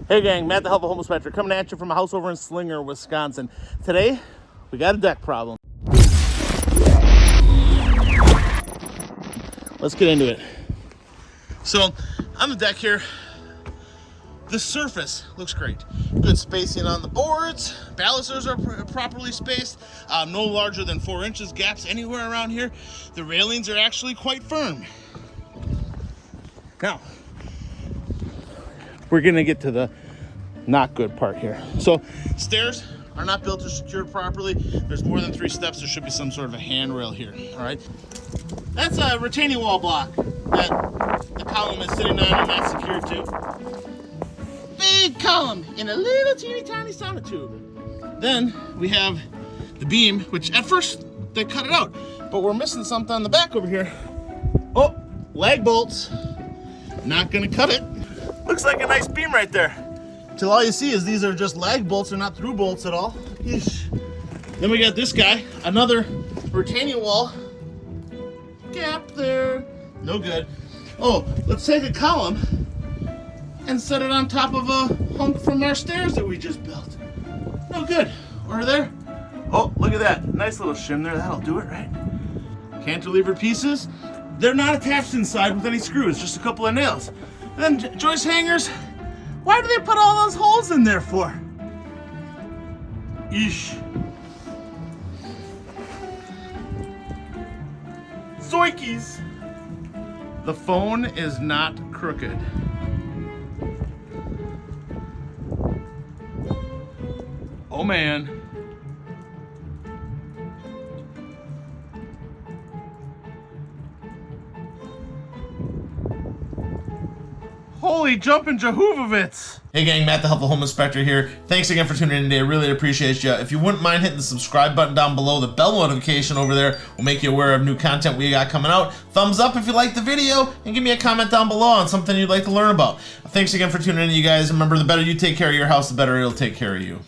Hey gang, Matt the Helpful Home Inspector coming at you from a house over in Slinger, Wisconsin. Today, we got a deck problem. Let's get into it. So, on the deck here, the surface looks great. Good spacing on the boards, balusters are properly spaced, no larger than 4 inches gaps anywhere around here. The railings are actually quite firm. Now, we're gonna get to the not good part here. So stairs are not built or secured properly. There's more than 3 steps. There should be some sort of a handrail here, all right? That's a retaining wall block that the column is sitting on and not secured to. Big column in a little teeny tiny sonotube. Then we have the beam, which at first they cut it out, but we're missing something on the back over here. Oh, lag bolts. Not gonna cut it. Looks like a nice beam right there. Till all you see is these are just lag bolts, they're not through bolts at all. Yeesh. Then we got this guy, another retaining wall. Gap there, no good. Oh, let's take a column and set it on top of a hunk from our stairs that we just built. No good, over there. Oh, look at that, nice little shim there, that'll do it, right? Cantilever pieces, they're not attached inside with any screws, just a couple of nails. And then joist hangers, why do they put all those holes in there for? Eesh. Zoikies. The phone is not crooked. Oh man. Holy jumpin' Jehovahvits! Hey gang, Matt the Helpful Home Inspector here. Thanks again for tuning in today. I really appreciate you. If you wouldn't mind hitting the subscribe button down below, the bell notification over there will make you aware of new content we got coming out. Thumbs up if you like the video, and give me a comment down below on something you'd like to learn about. Thanks again for tuning in, you guys. Remember, the better you take care of your house, the better it'll take care of you.